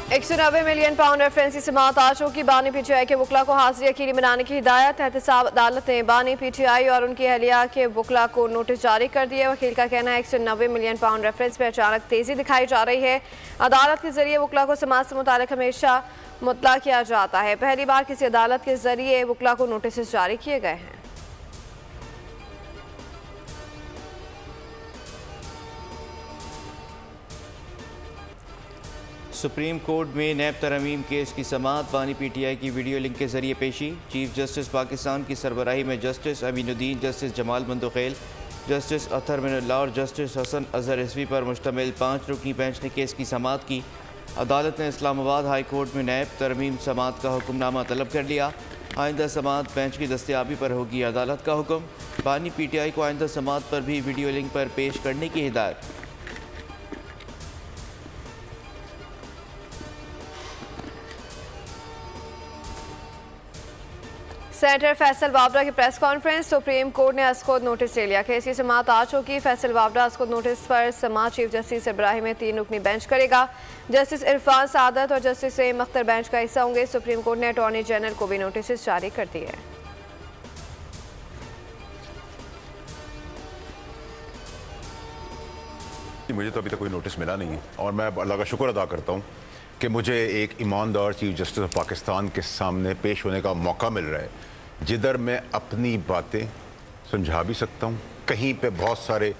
190 million pound रेफरेंसी समाअत आशों की बानी PTI के वकला को हाजिरी यकीनी बनाने की हिदायत। एहतसाब अदालत ने बानी पीटीआई और उनकी अहलिया के वकला को नोटिस जारी कर दिया। वकील का कहना है 190 मिलियन पाउंड रेफरेंस में अचानक तेजी दिखाई जा रही है। अदालत के जरिए वकला को समाअत से मुताल्लिक हमेशा मुतला किया जाता है। पहली बार किसी अदालत के जरिए वकला को नोटिस जारी किए गए हैं। सुप्रीम कोर्ट में नैब तरमीम केस की समाअत। बानी पीटीआई की वीडियो लिंक के जरिए पेशी। चीफ जस्टिस पाकिस्तान की सरबराही में justice Aminuddin, justice Jamal Mandokhail, justice Athar Minallah और जस्टिस हसन अजहर रिजवी पर मुश्तमिल 5 रुकनी बेंच ने केस की समाअत की। अदालत ने इस्लामाबाद हाई कोर्ट में नैब तरमीम समाअत का हुक्मनामा तलब कर लिया। आइंदा समाअत बेंच की दस्तयाबी पर होगी अदालत का हुक्म। बानी पीटीआई को आइंदा समाअत पर भी वीडियो लिंक पर पेश करने की हिदायत। सेनेटर फैसल वावड़ा की प्रेस कॉन्फ्रेंस। सुप्रीम कोर्ट ने असखुद नोटिस ले लिया। केस की समाअत आज होगी। फैसल वावड़ा असखुद नोटिस पर समाअत चीफ जस्टिस सरबराही में 3 रुकनी बेंच करेगा। जस्टिस इरफान सादत और जस्टिस एम अख्तर बेंच का हिस्सा होंगे। सुप्रीम कोर्ट ने अटॉर्नी जनरल को भी नोटिस जारी कर दिए हैं। मुझे तो अभी तक कोई नोटिस मिला नहीं है और मैं अल्लाह का शुक्र अदा करता हूँ कि मुझे एक ईमानदार चीफ जस्टिस ऑफ पाकिस्तान के सामने पेश होने का मौका मिल रहा है, जिधर मैं अपनी बातें समझा भी सकता हूँ। कहीं पे बहुत सारे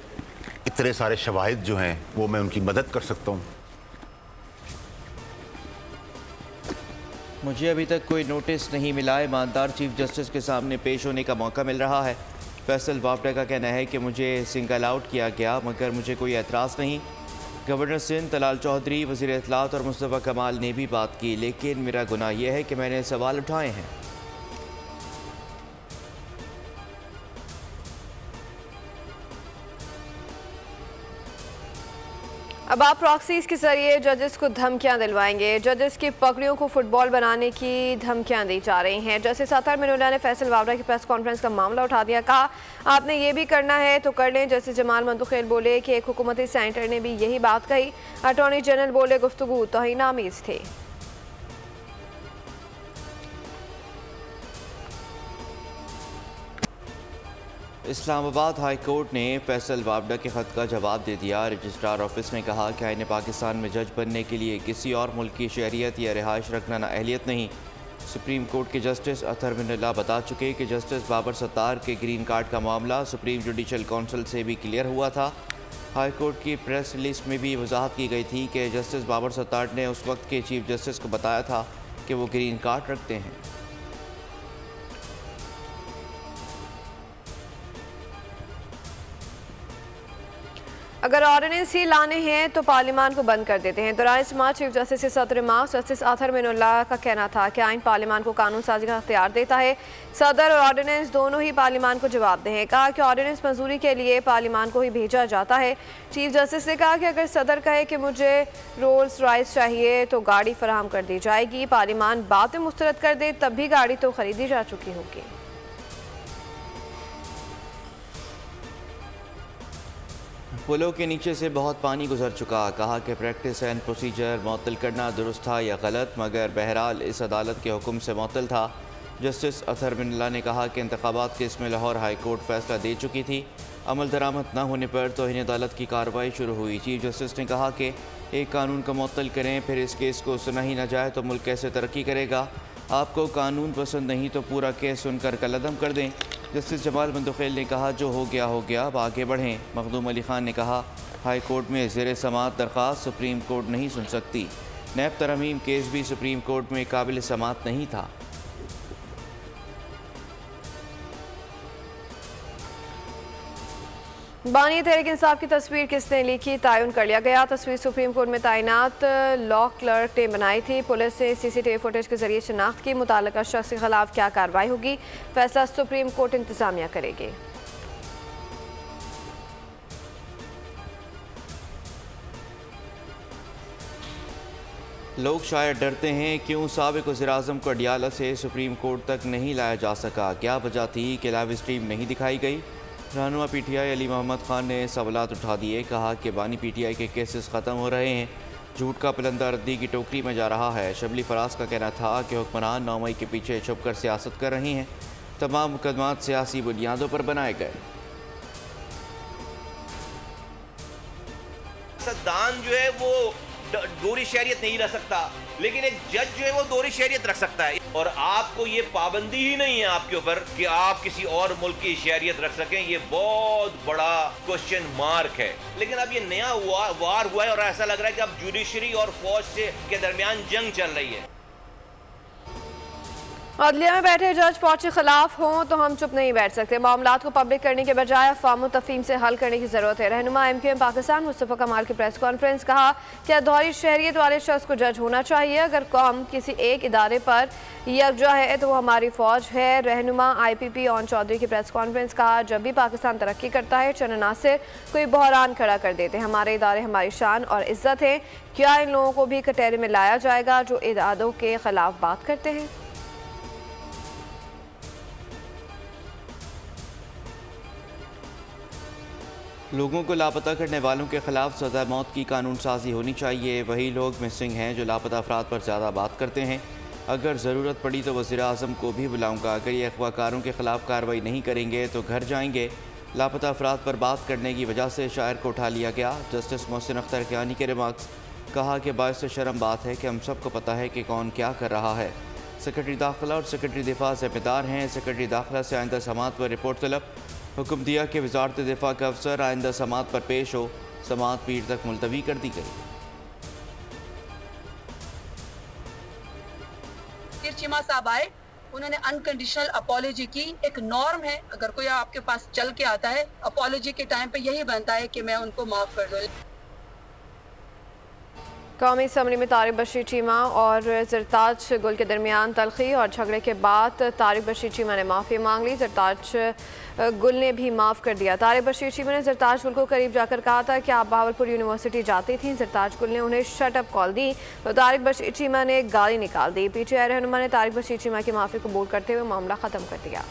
इतने सारे शवाहिद जो हैं वो मैं उनकी मदद कर सकता हूँ। मुझे अभी तक कोई नोटिस नहीं मिला है। ईमानदार चीफ जस्टिस के सामने पेश होने का मौका मिल रहा है। फैसल वावड़ा का कहना है कि मुझे सिंगल आउट किया गया, मगर मुझे कोई एतराज़ नहीं। गवर्नर सिंध तलाल चौधरी, वज़ीर इत्तलात और मुस्तफ़ा कमाल ने भी बात की, लेकिन मेरा गुनाह यह है कि मैंने सवाल उठाए हैं। अब आप प्रॉक्सीज के जरिए जजेस को धमकियां दिलवाएंगे। जजेस की पगड़ियों को फुटबॉल बनाने की धमकियां दी जा रही हैं। जस्टिस अतहर मिनुल्लाह ने फैसल वावड़ा की प्रेस कॉन्फ्रेंस का मामला उठा दिया। कहा, आपने ये भी करना है तो कर लें। जस्टिस जमाल मंदुखेल बोले कि एक हुकूमती सेनेटर ने भी यही बात कही। अटॉर्नी जनरल बोले गुफ्तगू तौहीनामीज़ थी। इस्लामाबाद हाई कोर्ट ने फैसल वावड़ा के ख़त का जवाब दे दिया। रजिस्ट्रार ऑफिस ने कहा कि आईने पाकिस्तान में जज बनने के लिए किसी और मुल्क की शहरियत या रिहाइश रखना ना अहलियत नहीं। सुप्रीम कोर्ट के जस्टिस अतहर मिनुल्लाह बता चुके कि जस्टिस बाबर सत्तार के ग्रीन कार्ड का मामला सुप्रीम जुडिशल काउंसिल से भी क्लियर हुआ था। हाई कोर्ट की प्रेस रिलीज में भी वजाहत की गई थी कि जस्टिस बाबर सत्तार ने उस वक्त के चीफ जस्टिस को बताया था कि वो ग्रीन कार्ड रखते हैं। अगर ऑर्डिनेंस ही लाने हैं तो पार्लियामान को बंद कर देते हैं। दौरान समाअत चीफ जस्टिस से सदर मास जस्टिस अतहर मिनुल्लाह का कहना था कि आइन पार्लियामान को कानून साजी का अख्तियार देता है। सदर और ऑर्डिनेंस दोनों ही पार्लियामान को जवाबदेह हैं। कहा कि ऑर्डिनेंस मंजूरी के लिए पार्लियामान को ही भेजा जाता है। चीफ जस्टिस ने कहा कि अगर सदर कहे कि मुझे रोल्स रॉयस चाहिए तो गाड़ी फराहम कर दी जाएगी। पार्लियामान बातें मुस्तरद कर दे तब भी गाड़ी तो खरीदी जा चुकी होगी। पुलों के नीचे से बहुत पानी गुजर चुका। कहा कि प्रैक्टिस एंड प्रोसीजर मअतल करना दुरुस्त था या गलत, मगर बहरहाल इस अदालत के हुक्म से मअतल था। जस्टिस अतहर मिनुल्लाह ने कहा कि इंतखाबात केस में लाहौर हाई कोर्ट फैसला दे चुकी थी। अमल दरामद न होने पर तौहीन अदालत की कार्रवाई शुरू हुई। चीफ जस्टिस ने कहा कि एक कानून को मअतल करें, फिर इस केस को सुना ही न जाए तो मुल्क कैसे तरक्की करेगा। आपको कानून पसंद नहीं तो पूरा केस सुनकर कलअदम कर दें। जस्टिस जमाल मंदुखेल ने कहा, जो हो गया, अब आगे बढ़ें। मखदूम अली खान ने कहा, हाई कोर्ट में ज़ेर समाअत दरख्वास्त सुप्रीम कोर्ट नहीं सुन सकती। नैब तरमीम केस भी सुप्रीम कोर्ट में काबिल समाअत नहीं था। बानी तहरीक इंसाफ की तस्वीर किसने लिखी, तयन कर लिया गया। तस्वीर सुप्रीम कोर्ट में तैनात लॉ क्लर्क ने बनाई थी। पुलिस ने सीसीटीवी फुटेज के जरिए शनाख्त की। मुताल्लिका शख्स के खिलाफ क्या कार्रवाई होगी, फैसला सुप्रीम कोर्ट इंतजामिया करेगी। लोग शायद डरते हैं क्यों साबिक वज़ीर-ए-आज़म को अडियाला से सुप्रीम कोर्ट तक नहीं लाया जा सका। क्या वजह थी कि लाइव स्ट्रीम नहीं दिखाई गई। रहनुमा पीटीआई अली मोहम्मद खान ने सवालात उठा दिए। कहा कि बानी पीटीआई के केसेस ख़त्म हो रहे हैं, झूठ का पलंदा रद्दी की टोकरी में जा रहा है। शबली फराज का कहना था कि हुक्मरान 9 मई के पीछे छुपकर सियासत कर रही हैं। तमाम मुकदमात सियासी बुनियादों पर बनाए गए। सियासतदान जो है वो दोहरी शहरियत नहीं रख सकता, लेकिन एक जज जो है वो दोहरी शहरियत रख सकता है। और आपको ये पाबंदी ही नहीं है आपके ऊपर कि आप किसी और मुल्क की शहरियत रख सकें। ये बहुत बड़ा क्वेश्चन मार्क है। लेकिन अब ये नया वार हुआ है और ऐसा लग रहा है कि अब जुडिशरी और फौज के दरमियान जंग चल रही है। अदलिया में बैठे जज फौज के खिलाफ हों तो हम चुप नहीं बैठ सकते। मामलात को पब्लिक करने के बजाय अफ़वाम व तफ़हीम से हल करने की ज़रूरत है। रहनुमा MQM पाकिस्तान मुस्तफ़ा कमाल की प्रेस कॉन्फ्रेंस। कहा कि दोहरी शहरियत वाले शख्स को जज होना चाहिए। अगर कौम किसी एक इदारे पर यकजा है तो वो हमारी फ़ौज है। रहनुमा IPP ओन चौधरी की प्रेस कॉन्फ्रेंस। कहा जब भी पाकिस्तान तरक्की करता है चंद अनासिर कोई बहरान खड़ा कर देते हैं। हमारे इदारे हमारी शान और इज़्ज़त है। क्या इन लोगों को भी कटहरे में लाया जाएगा जो इदारों के खिलाफ बात करते हैं? लोगों को लापता करने वालों के खिलाफ सज़ा मौत की कानून साजी होनी चाहिए। वही लोग मिसिंग हैं जो लापता अफराद पर ज़्यादा बात करते हैं। अगर ज़रूरत पड़ी तो वज़ीर आज़म को भी बुलाऊंगा। अगर ये अगवाकारों के खिलाफ कार्रवाई नहीं करेंगे तो घर जाएंगे। लापता अफराद पर बात करने की वजह से शायर को उठा लिया गया। जस्टिस मोहसिन अख्तर कियानी के रिमार्क्स। कहा कि बाइस शर्म बात है कि हम सबको पता है कि कौन क्या कर रहा है। सेक्रेटरी दाखिला और सेक्रेटरी दिफा ज़िम्मेदार हैं। सेक्रेटरी दाखिला से आइंदा समात पर रिपोर्ट तलब। हुक्म दिया कि वज़ारत दिफा का अफसर आइंदा समात पर पेश हो। समात पीर तक मुलतवी कर दी गई। चीमा साहब आए, उन्होंने अनकंडीशनल अपॉलॉजी की। एक नॉर्म है, अगर कोई आपके पास चल के आता है अपॉलॉजी के टाइम पे यही बनता है कि मैं उनको माफ़ कर दूँ। कौमी असम्बली में तारिक बशीर चीमा और ज़रताज गुल के दरमियान तलखी और झगड़े के बाद तारिक बशीर चीमा ने माफ़ी मांग ली। ज़रताज गुल ने भी माफ़ कर दिया। तारिक बशीर चीमा ने ज़रताज गुल को करीब जाकर कहा था कि आप बहावलपुर यूनिवर्सिटी जाती थी। ज़रताज गुल ने उन्हें शट अप कॉल दी तो तारिक बशीर चीमा ने गाली निकाल दी। PTI रहनुमा ने तारिक बशीर चीमा की माफ़ी कबूल करते हुए मामला ख़त्म कर दिया।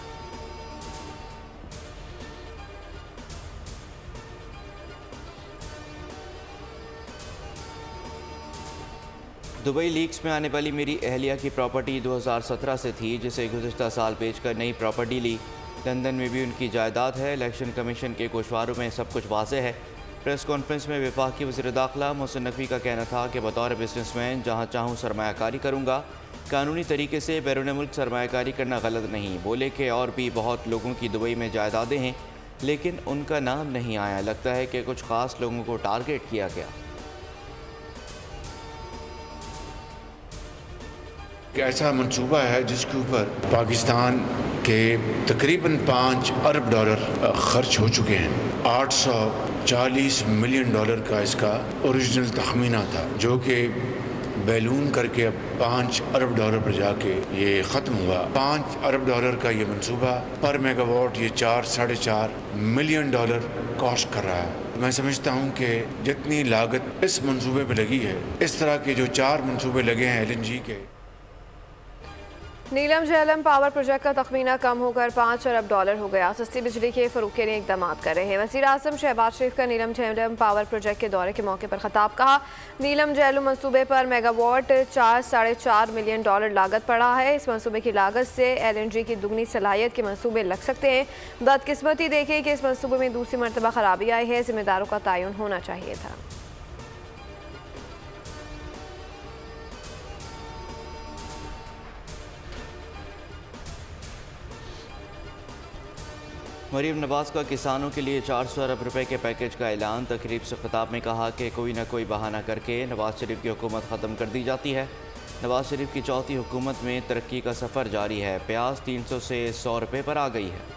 दुबई लीक्स में आने वाली मेरी अहलिया की प्रॉपर्टी 2017 से थी, जिसे गुज़िश्ता साल बेचकर नई प्रॉपर्टी ली। लंदन में भी उनकी जायदाद है। इलेक्शन कमीशन के गोशवारों में सब कुछ वाज़ेह है। प्रेस कॉन्फ्रेंस में वफाकी वज़ीर दाखिला मोहसिन नकवी का कहना था कि बतौर बिजनेसमैन जहाँ चाहूँ सरमायाकारी करूँगा। कानूनी तरीके से बैरून मुल्क सरमायाकारी करना गलत नहीं। बोले कि और भी बहुत लोगों की दुबई में जायदादें हैं लेकिन उनका नाम नहीं आया। लगता है कि कुछ ख़ास लोगों को टारगेट किया गया। ऐसा मंसूबा है जिसके ऊपर पाकिस्तान के तकरीबन $5 अरब खर्च हो चुके हैं। $840 मिलियन का इसका ओरिजिनल तखमीना था, जो कि बैलून करके अब $5 अरब पर जाके ये ख़त्म हुआ। $5 अरब का ये मंसूबा पर मेगावाट ये $4-4.5 मिलियन कॉस्ट कर रहा है। मैं समझता हूँ कि जितनी लागत इस मंसूबे पे लगी है, इस तरह के जो 4 मंसूबे लगे हैं LNG के। नीलम झेलम पावर प्रोजेक्ट का तखमीना कम होकर $5 अरब हो गया। सस्ती बिजली के फ़रोग़ के लिए इक़दाम कर रहे हैं। वज़ीर आज़म शहबाज शरीफ का नीलम झेलम पावर प्रोजेक्ट के दौरे के मौके पर ख़ताब। कहा नीलम झेलम मंसूबे पर मेगावाट $4-4.5 मिलियन लागत पड़ा है। इस मंसूबे की लागत से LNG की दुगनी सलाहियत के मंसूबे लग सकते हैं। बदकिस्मती देखें कि इस मंसूबे में दूसरी मरतबा ख़राबी आई है। ज़िम्मेदारों का तयन होना चाहिए था। मरीम नवाज़ का किसानों के लिए $400 अरब के पैकेज का ऐलान। तकरीब से खिताब में कहा कि कोई ना कोई बहाना करके नवाज़ शरीफ की हुकूमत ख़त्म कर दी जाती है। नवाज़ शरीफ की चौथी हुकूमत में तरक्की का सफ़र जारी है। प्याज 300 से $100 पर आ गई है।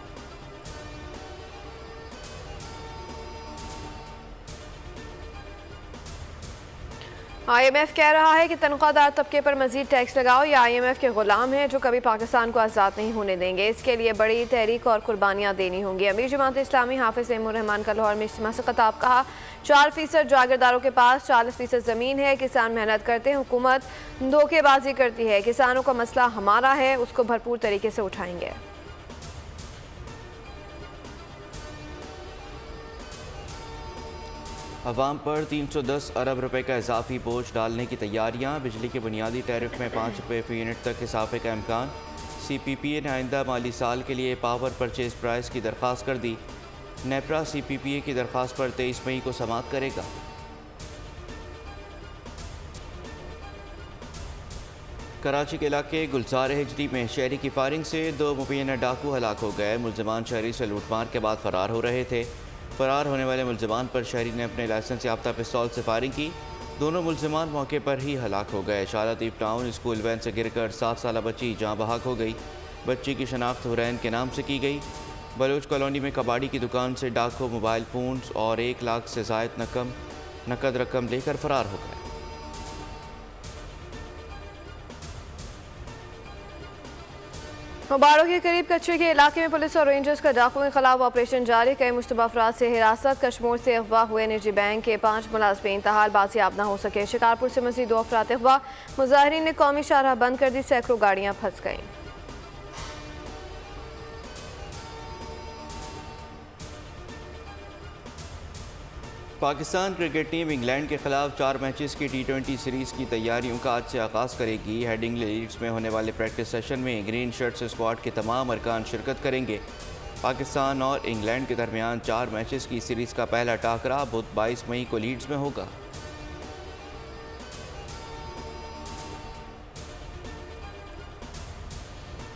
IMF कह रहा है कि तनख्वाहदार तबके पर मजीद टैक्स लगाओ। या IMF के गुलाम हैं जो कभी पाकिस्तान को आज़ाद नहीं होने देंगे। इसके लिए बड़ी तहरीक और कुर्बानियाँ देनी होंगी। अमीर जमात इस्लामी हाफिज़ एम रहमान का लाहौर में इज्तिमा से खिताब। कहा 4% जागीरदारों के पास 40% ज़मीन है। किसान मेहनत करते हैं, हुकूमत धोखेबाजी करती है। किसानों का मसला हमारा है, उसको भरपूर तरीके से उठाएंगे। अवाम पर 310 अरब रुपए का इजाफी बोझ डालने की तैयारियां। बिजली के बुनियादी टैरिफ में 5 रुपये फ़ी यूनिट तक इजाफे का इम्कान। CPPA ने आइंदा माली साल के लिए पावर परचेज प्राइस की दरख्वास्त कर दी। नेपरा CPPA की दरख्वास्त पर 23 मई को समाअत करेगा। कराची के इलाके गुलजार हिजरी में शहरी की फायरिंग से 2 मुबैना डाकू हलाक हो गए। मुल्ज़िमान शहरी से लूटमार के बाद फरार हो रहे थे। फरार होने वाले मुल्ज़िमान पर शहरी ने अपने लाइसेंस याफ्ता पिस्तौल से फायरिंग की। दोनों मुल्ज़िमान मौके पर ही हलाक हो गए। शालादीप टाउन स्कूल वैन से गिरकर 7 साल बच्ची जाँ बहक हो गई। बच्ची की शनाख्त हुरैन के नाम से की गई। बलोच कॉलोनी में कबाड़ी की दुकान से डाकू मोबाइल फ़ोन्स और 1 लाख से ज़ायद नकद रकम लेकर फरार हो गए। मुबारों के करीब कच्चे के इलाके में पुलिस और रेंजर्स का डाकुओं के खिलाफ ऑपरेशन जारी। कई मुश्तबा अफराद से हिरासत। कश्मीर से अगवा हुए निजी बैंक के 5 मुलाजमीन ताहाल बाजियाब न हो सके। शिकारपुर से मज़ीद 2 अफराद अगवा। मुजाहिरीन ने कौमी शाहराह बंद कर दी। सैकड़ों गाड़ियाँ फंस गईं। पाकिस्तान क्रिकेट टीम इंग्लैंड के खिलाफ 4 मैचेस की T20 सीरीज़ की तैयारियों का आज से आगाज़ करेगी। हेडिंग्ले लीड्स में होने वाले प्रैक्टिस सेशन में ग्रीन शर्ट्स स्क्वाड के तमाम अरकान शिरकत करेंगे। पाकिस्तान और इंग्लैंड के दरमियान 4 मैचेस की सीरीज़ का पहला टाकरा बुध 22 मई को लीड्स में होगा।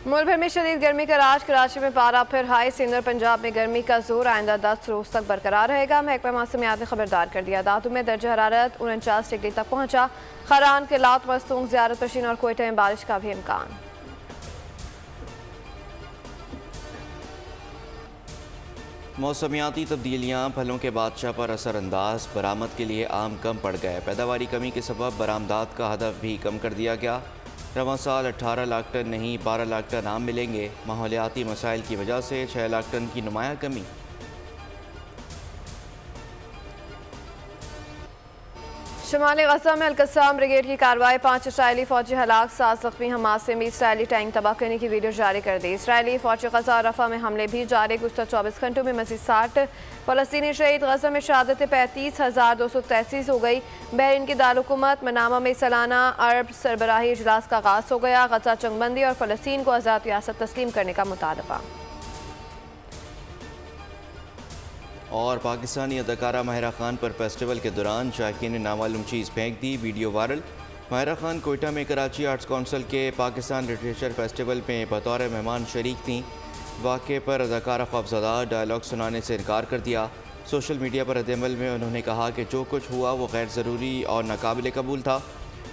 मुल्क भर में शदीद गर्मी का राज। कराची में पारा फिर हाई। सिंध और पंजाब में गर्मी का जोर आइंदा 10 रोज तक बरकरार रहेगा। महकमा मौसमियात ने खबरदार कर दिया। दादू में दर्जा हरारत 49 डिग्री तक पहुंचा। खरान के लात मस्तूंग ज़ियारत पशीन और कोयटा में बारिश का भी इम्कान। मौसमियाती तब्दीलियाँ फलों के बादशाह पर असरअंदाज। बरामद के लिए आम कम पड़ गए। पैदावारी कमी के सबब बरामदात का हदफ भी कम कर दिया गया। रवां साल 18 लाख टन नहीं 12 लाख टन आम मिलेंगे। माहौलियाती मसाइल की वजह से 6 लाख टन की नुमाया कमी। शुमाली गजा में अलकस्साम ब्रिगेड की कार्रवाई। 5 इसराइली फौजी हलाक, 7 ज़ख्मी। हमास में भी इसराइली टैंक तबाह करने की वीडियो जारी कर दी। इसराइली फौजी गजा और रफा में हमले भी जारी। गुज़श्ता 24 घंटों में मज़ीद 60 फ़लस्तीनी शहीद। गजा में शहादतें 35,233 हो गई। बहरीन की दारुलकुमत मनामा में सालाना अरब सरबराही इजलास का आगाज़ हो गया। गजा चंगबंदी और फ़लस्तीन को आज़ाद रियासत तस्लीम करने का मुतालबा। और पाकिस्तानी अदाकारा माहिरा खान पर फेस्टिवल के दौरान शायकीन ने नामालूम चीज़ फेंक दी। Video viral. माहिरा खान कोयटा में कराची आर्ट्स काउंसिल के पाकिस्तान लिटरेचर फेस्टिवल में बतौर मेहमान शरीक थीं। वाक़े पर अदाकारा खौफज़दा डायलॉग सुनाने से इनकार कर दिया। सोशल मीडिया पर रद्दअमल में उन्होंने कहा कि जो कुछ हुआ वो गैर ज़रूरी और नाकाबिल कबूल था।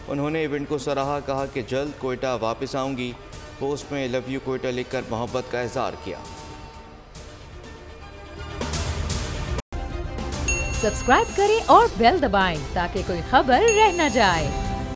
उन्होंने इवेंट को सराहा। कहा कि जल्द कोयटा वापस आऊँगी। पोस्ट में लव यू कोयटा लिखकर मोहब्बत का इज़हार किया। सब्सक्राइब करें और बेल दबाएं ताकि कोई खबर रह न जाए।